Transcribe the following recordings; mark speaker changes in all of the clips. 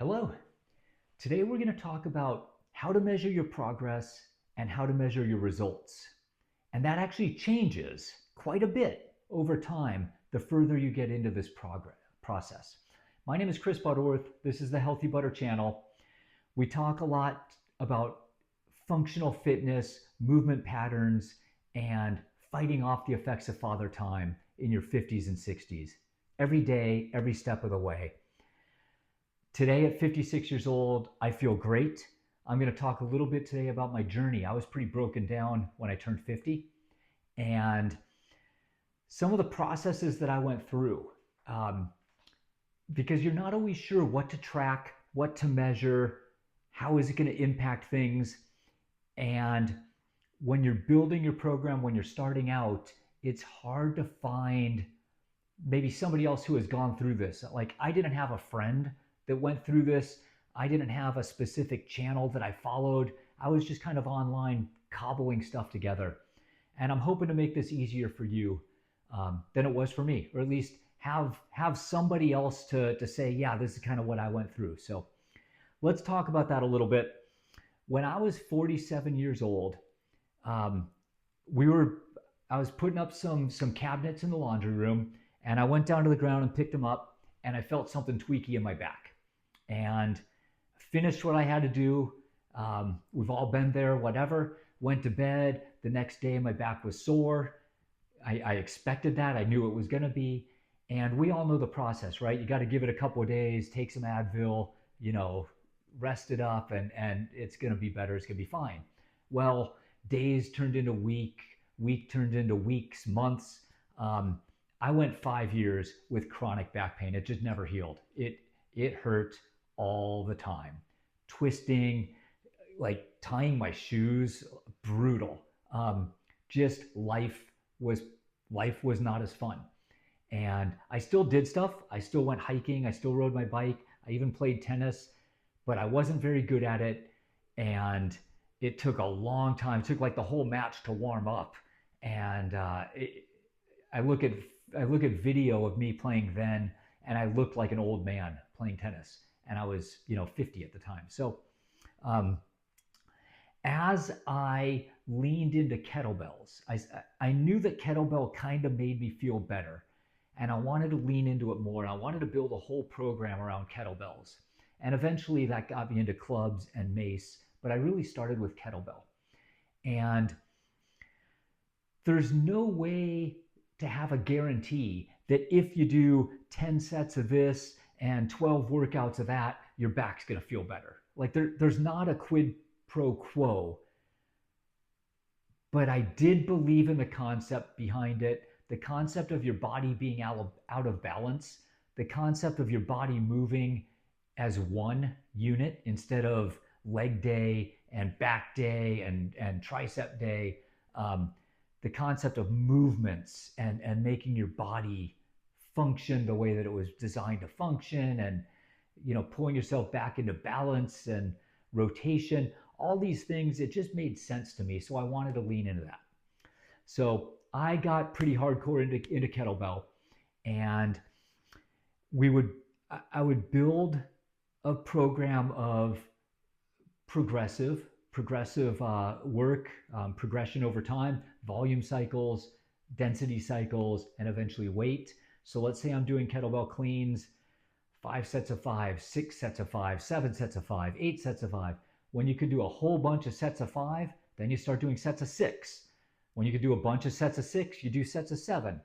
Speaker 1: Hello. Today we're going to talk about how to measure your progress and how to measure your results. And that actually changes quite a bit over time the further you get into this process. My name is Chris Butterworth. This is the Healthy Butter channel. We talk a lot about functional fitness, movement patterns, and fighting off the effects of father time in your 50s and 60s. Every day, every step of the way. Today at 56 years old, I feel great. I'm going to talk a little bit today about my journey. I was pretty broken down when I turned 50, and some of the processes that I went through, because you're not always sure what to track, what to measure, how is it going to impact things. And when you're building your program, when you're starting out, it's hard to find maybe somebody else who has gone through this. Like, I didn't have a friend that went through this. I didn't have a specific channel that I followed. I was just kind of online cobbling stuff together. And I'm hoping to make this easier for you than it was for me, or at least have somebody else to say, yeah, this is kind of what I went through. So let's talk about that a little bit. When I was 47 years old, I was putting up some cabinets in the laundry room, and I went down to the ground and picked them up, and I felt something tweaky in my back. And finished what I had to do. We've all been there, whatever. Went to bed. The next day, my back was sore. I expected that. I knew it was going to be. And we all know the process, right? You got to give it a couple of days, take some Advil, rest it up, and it's going to be better. It's going to be fine. Well, days turned into week turned into weeks, months. I went 5 years with chronic back pain. It just never healed. It hurt all the time. Twisting, like tying my shoes, brutal. Just life was not as fun. And I still did stuff. I still went hiking. I still rode my bike. I even played tennis, but I wasn't very good at it. And it took a long time. It took like the whole match to warm up. And I look at video of me playing then, and I looked like an old man playing tennis, and I was 50 at the time. So as I leaned into kettlebells, I knew that kettlebell kind of made me feel better, and I wanted to lean into it more. I wanted to build a whole program around kettlebells, and eventually that got me into clubs and Mace, but I really started with kettlebell. And there's no way to have a guarantee that if you do 10 sets of this and 12 workouts of that, your back's going to feel better. Like there's not a quid pro quo. But I did believe in the concept behind it, the concept of your body being out of balance, the concept of your body moving as one unit instead of leg day and back day and tricep day. The concept of movements and making your body function the way that it was designed to function, and pulling yourself back into balance and rotation, all these things, it just made sense to me. So I wanted to lean into that. So I got pretty hardcore into kettlebell, and I would build a program of progressive work, progression over time, volume cycles, density cycles, and eventually weight. So let's say I'm doing kettlebell cleans, 5 sets of 5, 6 sets of 5, 7 sets of 5, 8 sets of 5. When you could do a whole bunch of sets of 5, then you start doing sets of 6. When you could do a bunch of sets of 6, you do sets of 7.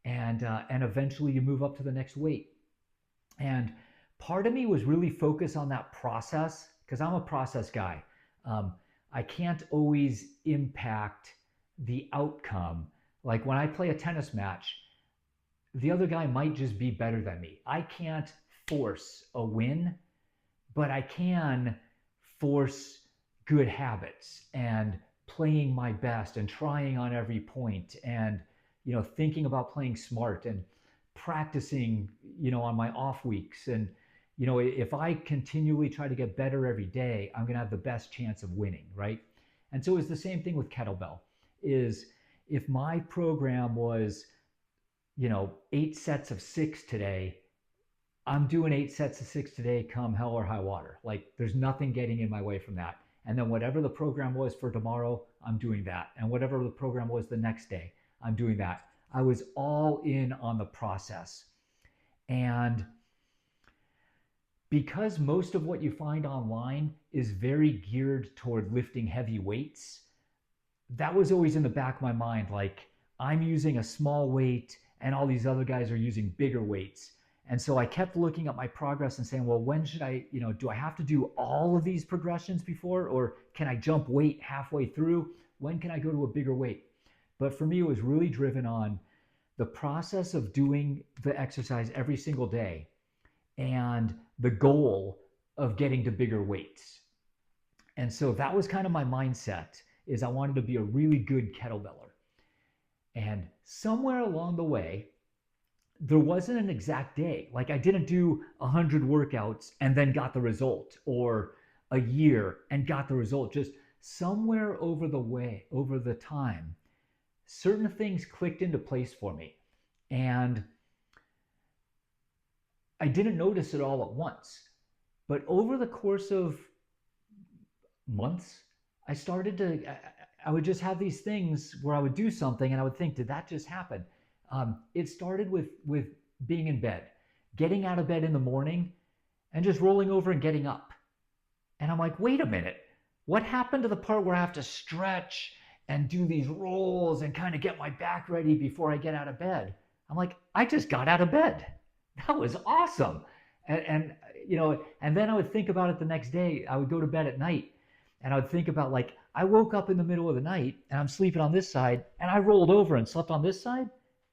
Speaker 1: And eventually you move up to the next weight. And part of me was really focused on that process, because I'm a process guy. I can't always impact the outcome. Like when I play a tennis match, the other guy might just be better than me. I can't force a win, but I can force good habits and playing my best and trying on every point, and thinking about playing smart and practicing on my off weeks. And if I continually try to get better every day, I'm going to have the best chance of winning, right? And so it's the same thing with kettlebell. Is if my program was 8 sets of 6 today, I'm doing 8 sets of 6 today, come hell or high water. Like there's nothing getting in my way from that. And then whatever the program was for tomorrow, I'm doing that. And whatever the program was the next day, I'm doing that. I was all in on the process. And because most of what you find online is very geared toward lifting heavy weights, that was always in the back of my mind. Like, I'm using a small weight and all these other guys are using bigger weights. And so I kept looking at my progress and saying, well, when should I, do I have to do all of these progressions before, or can I jump weight halfway through? When can I go to a bigger weight? But for me, it was really driven on the process of doing the exercise every single day and the goal of getting to bigger weights. And so that was kind of my mindset, is I wanted to be a really good kettlebeller. And somewhere along the way, there wasn't an exact day. Like I didn't do 100 workouts and then got the result, or a year and got the result. Just somewhere over the time, certain things clicked into place for me. And I didn't notice it all at once. But over the course of months, I would just have these things where I would do something and I would think, did that just happen? It started with being in bed, getting out of bed in the morning and just rolling over and getting up. And I'm like, wait a minute, what happened to the part where I have to stretch and do these rolls and kind of get my back ready before I get out of bed? I'm like, I just got out of bed. That was awesome. And then I would think about it the next day. I would go to bed at night and I would think about, like, I woke up in the middle of the night and I'm sleeping on this side and I rolled over and slept on this side.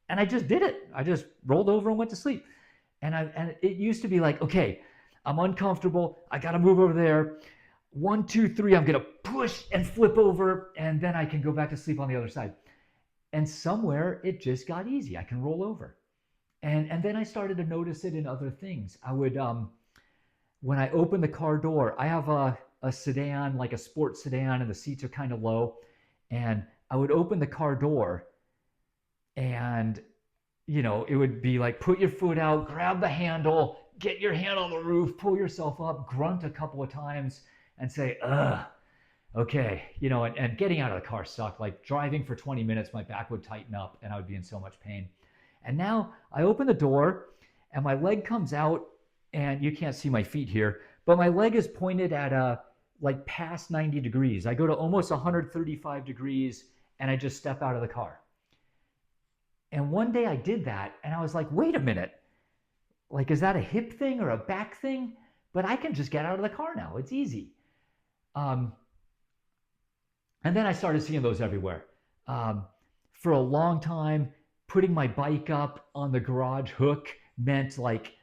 Speaker 1: And I just did it. I just rolled over and went to sleep. And it used to be like, okay, I'm uncomfortable. I got to move over there. 1, 2, 3, I'm going to push and flip over, and then I can go back to sleep on the other side. And somewhere it just got easy. I can roll over. And then I started to notice it in other things. I would, when I open the car door, I have a sedan, like a sports sedan, and the seats are kind of low. And I would open the car door and, it would be like, put your foot out, grab the handle, get your hand on the roof, pull yourself up, grunt a couple of times and say, okay. And getting out of the car sucked. Like driving for 20 minutes, my back would tighten up and I would be in so much pain. And now I open the door and my leg comes out, and you can't see my feet here, but my leg is pointed at like past 90 degrees. I go to almost 135 degrees and I just step out of the car. And one day I did that and I was like, wait a minute, like, is that a hip thing or a back thing? But I can just get out of the car now. It's easy. And then I started seeing those everywhere. For a long time, putting my bike up on the garage hook meant like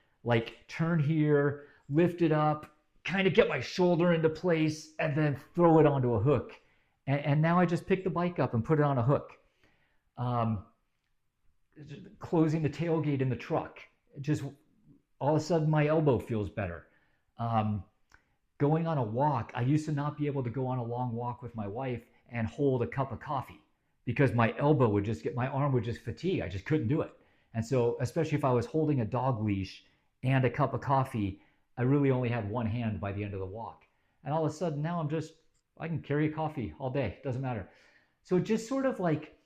Speaker 1: turn here, lift it up, kind of get my shoulder into place, and then throw it onto a hook. And now I just pick the bike up and put it on a hook. Closing the tailgate in the truck, just all of a sudden my elbow feels better. Going on a walk, I used to not be able to go on a long walk with my wife and hold a cup of coffee because my arm would just fatigue. I just couldn't do it. And so, especially if I was holding a dog leash and a cup of coffee, I really only had one hand by the end of the walk. And all of a sudden now I can carry a coffee all day. It doesn't matter. So it just sort of like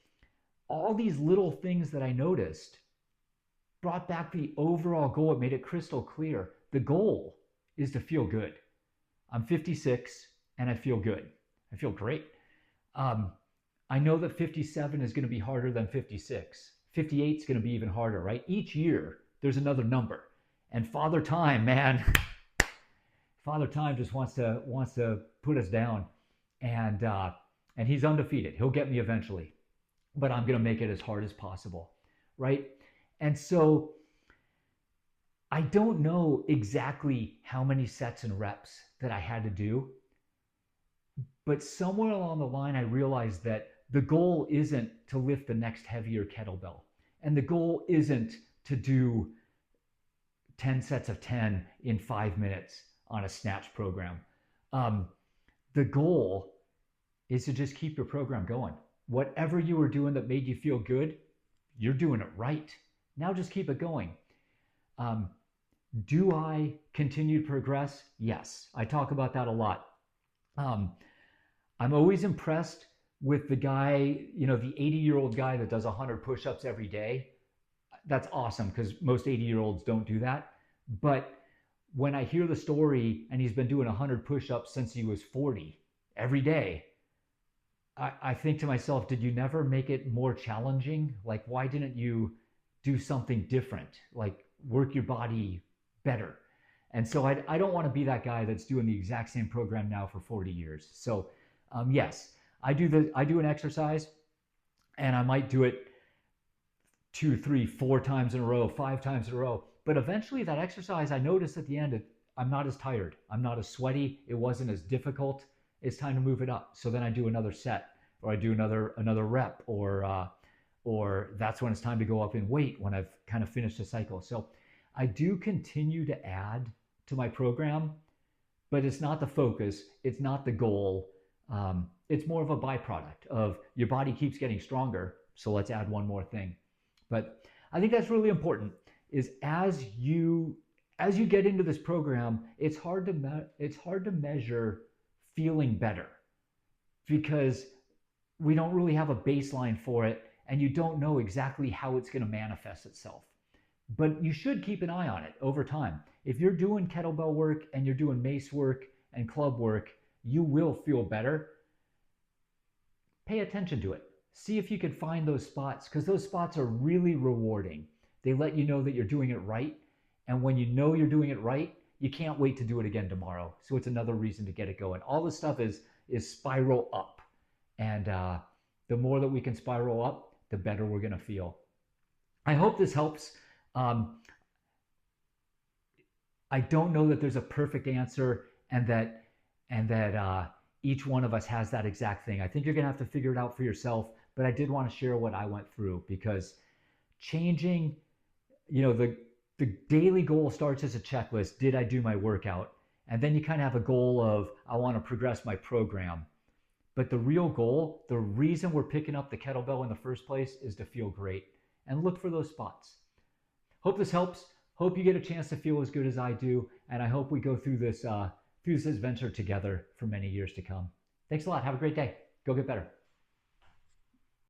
Speaker 1: all these little things that I noticed brought back the overall goal. It made it crystal clear. The goal is to feel good. I'm 56 and I feel good. I feel great. I know that 57 is going to be harder than 56. 58 is going to be even harder, right? Each year there's another number. And Father Time, man, Father Time just wants to put us down. And he's undefeated. He'll get me eventually. But I'm going to make it as hard as possible, right? And so I don't know exactly how many sets and reps that I had to do, but somewhere along the line, I realized that the goal isn't to lift the next heavier kettlebell. And the goal isn't to do 10 sets of 10 in 5 minutes on a snatch program. The goal is to just keep your program going. Whatever you were doing that made you feel good, you're doing it right. Now just keep it going. Do I continue to progress? Yes. I talk about that a lot. Um, I'm always impressed with the guy, the 80-year-old guy that does 100 push-ups every day. That's awesome because most 80-year-olds don't do that. But when I hear the story and he's been doing 100 push-ups since he was 40 every day, I think to myself, did you never make it more challenging? Like, why didn't you do something different? Like, work your body better. And so I don't want to be that guy that's doing the exact same program now for 40 years. So, yes, I do an exercise, and I might do it 2, 3, 4 times in a row, 5 times in a row. But eventually, that exercise, I noticed at the end, I'm not as tired. I'm not as sweaty. It wasn't as difficult. It's time to move it up. So then I do another set, or I do another rep, or that's when it's time to go up in weight when I've kind of finished the cycle. So I do continue to add to my program, but it's not the focus. It's not the goal. It's more of a byproduct of your body keeps getting stronger. So let's add one more thing. But I think that's really important. Is as you get into this program, it's hard to measure feeling better because we don't really have a baseline for it, and you don't know exactly how it's going to manifest itself. But you should keep an eye on it over time. If you're doing kettlebell work and you're doing mace work and club work, you will feel better. Pay attention to it. See if you can find those spots, because those spots are really rewarding. They let you know that you're doing it right. And when you know you're doing it right, you can't wait to do it again tomorrow. So it's another reason to get it going. All this stuff is spiral up. And the more that we can spiral up, the better we're going to feel. I hope this helps. I don't know that there's a perfect answer, and that each one of us has that exact thing. I think you're gonna have to figure it out for yourself. But I did want to share what I went through, because changing, the daily goal starts as a checklist. Did I do my workout? And then you kind of have a goal of, I want to progress my program. But the real goal, the reason we're picking up the kettlebell in the first place, is to feel great, and look for those spots. Hope this helps. Hope you get a chance to feel as good as I do. And I hope we go through this adventure together for many years to come. Thanks a lot. Have a great day. Go get better.